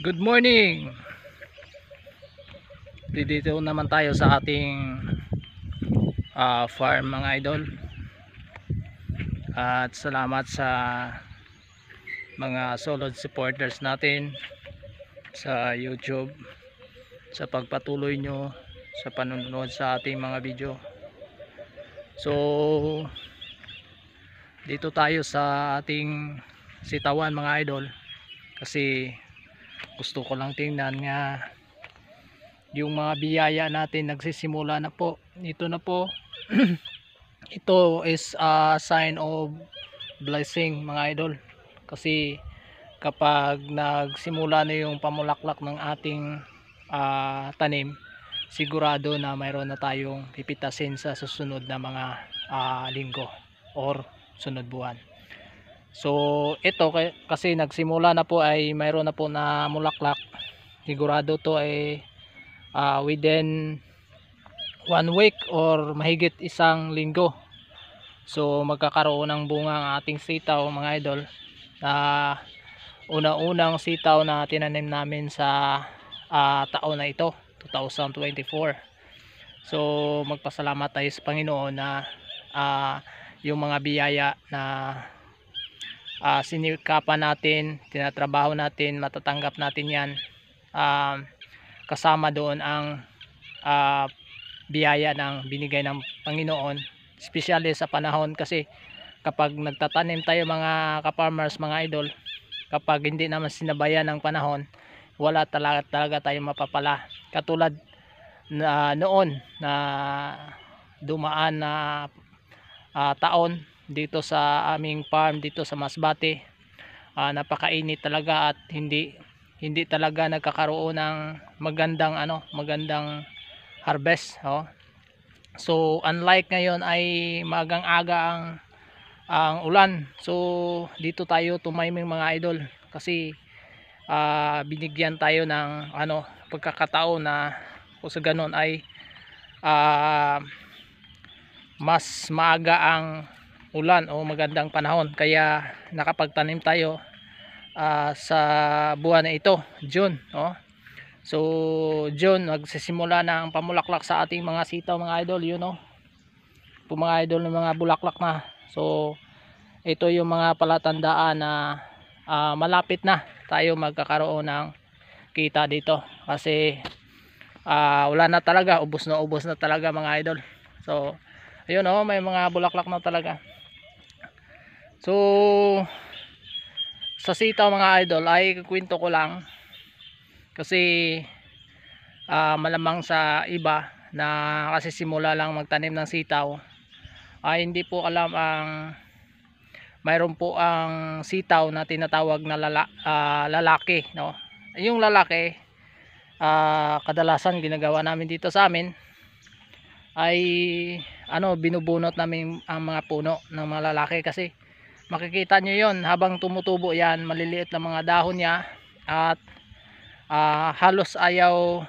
Good morning! Dito naman tayo sa ating farm mga idol. At salamat sa mga solid supporters natin sa YouTube sa pagpatuloy nyo sa panonood sa ating mga video. So dito tayo sa ating sitawan mga idol, kasi gusto ko lang tingnan nga yung mga biyaya natin nagsisimula na po. Ito na po. Ito is a sign of blessing mga idol, kasi kapag nagsimula na yung pamulaklak ng ating tanim, sigurado na mayroon na tayong pipitasin sa susunod na mga linggo or sunod buwan. So ito kasi nagsimula na po, ay mayroon na po na mulaklak. Sigurado to ay within 1 week or mahigit isang linggo. So magkakaroon ng bunga ang ating sitaw mga idol, na unang sitaw na tinanim namin sa taon na ito, 2024. So magpasalamat tayo sa Panginoon na yung mga biyaya na sinikapan natin, tinatrabaho natin, matatanggap natin yan. Kasama doon ang biyaya ng binigay ng Panginoon, especially sa panahon, kasi kapag nagtatanim tayo mga ka-farmers mga idol, kapag hindi naman sinabayan ng panahon, wala talaga tayong mapapala. Katulad na noon na dumaan na taon dito sa aming farm dito sa Masbate, napakainit talaga at hindi talaga nagkakaroon ng magandang harvest. So unlike ngayon ay magang-aga ang ulan, so dito tayo tumayming mga idol, kasi binigyan tayo ng pagkakataon na kung sa ganon ay mas maaga ang ulan o magandang panahon, kaya nakapagtanim tayo sa buwan na ito, June. So June magsisimula na ang pamulaklak sa ating mga sitaw mga idol, po mga idol, ng mga bulaklak na. So ito yung mga palatandaan na malapit na tayo magkakaroon ng kita dito, kasi wala na talaga, ubos na talaga mga idol. So ayun, may mga bulaklak na talaga. So sa sitaw mga idol ay kwento ko lang, kasi malamang sa iba na kasi simula lang magtanim ng sitaw ay hindi po alam mayroon po ang sitaw na tinatawag na lalaki, yung lalaki, kadalasan ginagawa namin dito sa amin ay binubunot namin ang mga puno ng mga lalaki, kasi makikita nyo yon habang tumutubo yan, maliliit na mga dahon niya, at halos ayaw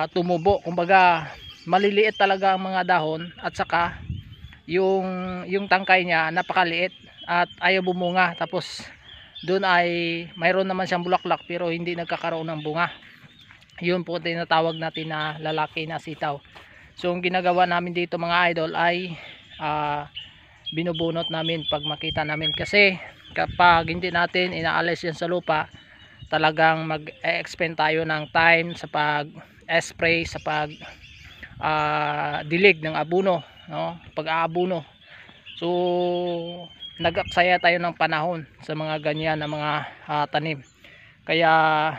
tumubo. Kumbaga maliliit talaga ang mga dahon, at saka yung tangkay niya napakaliit at ayaw bumunga. Tapos doon ay mayroon naman siyang bulaklak pero hindi nagkakaroon ng bunga. Yun po tinatawag natin na lalaki na sitaw. So ang ginagawa namin dito mga idol ay binubunot namin pag makita namin, kasi kapag hindi natin inaalis yan sa lupa, talagang mag-expend tayo ng time sa pag-spray, sa pag dilig ng abono, pag-aabono. So nag-aksaya tayo ng panahon sa mga ganyan na mga tanim. Kaya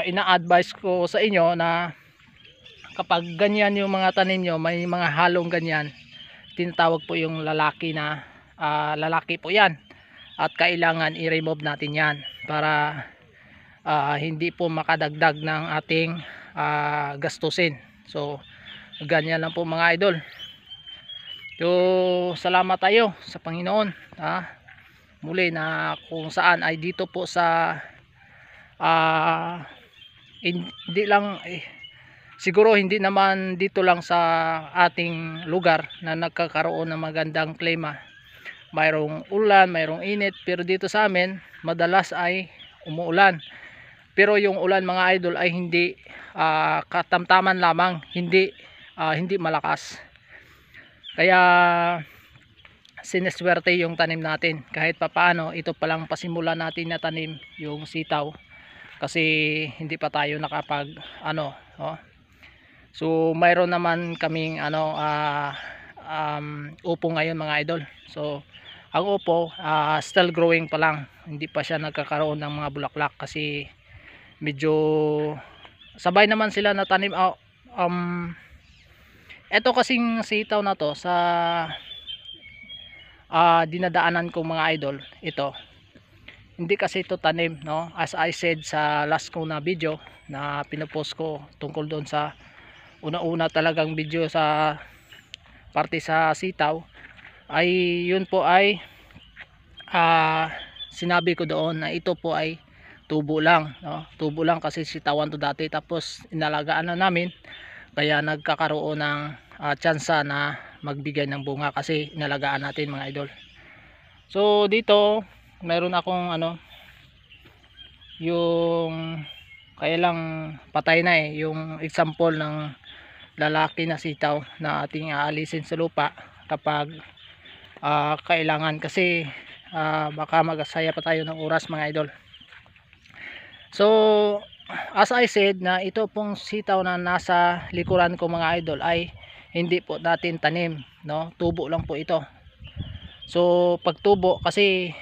ina-advise ko sa inyo na kapag ganyan yung mga tanim nyo, may mga halong ganyan, tinatawag po yung lalaki na lalaki po yan, at kailangan i-remove natin yan para hindi po makadagdag ng ating gastusin. So ganyan lang po mga idol. So salamat tayo sa Panginoon muli, na kung saan ay dito po sa hindi lang siguro hindi naman dito lang sa ating lugar na nagkakaroon ng magandang klima, mayroong ulan, mayroong init, pero dito sa amin madalas ay umuulan. Pero yung ulan mga idol ay hindi katamtaman lamang, hindi malakas. Kaya sineswerte yung tanim natin. Kahit papaano, ito palang pasimula natin na tanim yung sitaw. Kasi hindi pa tayo nakapag oh. So mayroon naman kaming upo ngayon mga idol. So ang upo still growing pa lang, hindi pa siya nagkakaroon ng mga bulaklak kasi medyo sabay naman sila na tanim. Ito kasing sitaw na to sa dinadaanan kong mga idol, ito hindi kasi ito tanim, no? As I said sa last ko na video na pinopost ko tungkol doon sa una-una talagang video sa parte sa sitaw, ay yun po ay sinabi ko doon na ito po ay tubo lang, no? Tubo lang kasi sitawan to dati, tapos inalagaan na namin kaya nagkakaroon ng tsansa na magbigay ng bunga kasi inalagaan natin mga idol. So dito meron akong yung kaya lang patay na yung example ng lalaki na sitaw na ating aalisin sa lupa kapag kailangan, kasi baka magasaya pa tayo ng oras mga idol. So as I said, na ito pong sitaw na nasa likuran ko mga idol ay hindi po natin tanim, no? Tubo lang po ito. So pag tubo kasi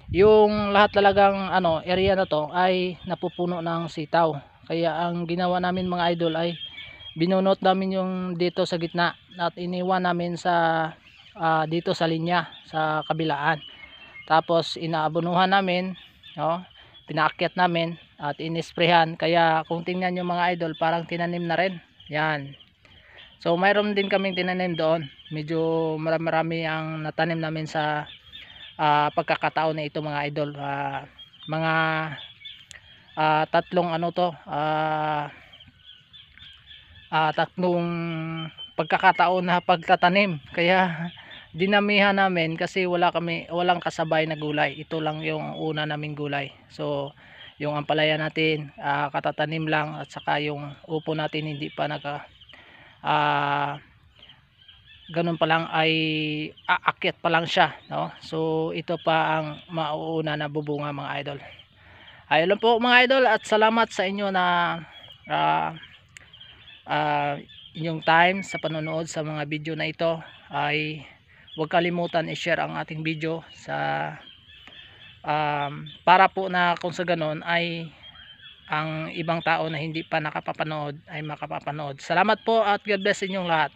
yung lahat talagang area na to ay napupuno ng sitaw, kaya ang ginawa namin mga idol ay binunot namin yung dito sa gitna at iniwan namin sa dito sa linya sa kabilaan, tapos inaabonuhan namin, no? Pinaakyat namin at inisprehan, kaya kung tingnan nyo mga idol parang tinanim na rin yan. So mayroon din kaming tinanim doon, medyo marami ang natanim namin sa pagkakataon na ito mga idol. Mga tatlong tatlong pagkakataon na pagtatanim, kaya dinamihan namin kasi walang kasabay na gulay. Ito lang yung una naming gulay. So yung ampalaya natin katatanim lang, at saka yung upo natin hindi pa ganun pa lang, ay aakyat pa lang siya, no? So ito pa ang mauuna na bubunga mga idol. Ayun lang po mga idol, at salamat sa inyo na inyong time sa panonood sa mga video na ito. Ay huwag kalimutan i-share ang ating video sa para po na kung sa ganon ay ang ibang tao na hindi pa nakapapanood ay makapapanood. Salamat po at God bless inyong lahat.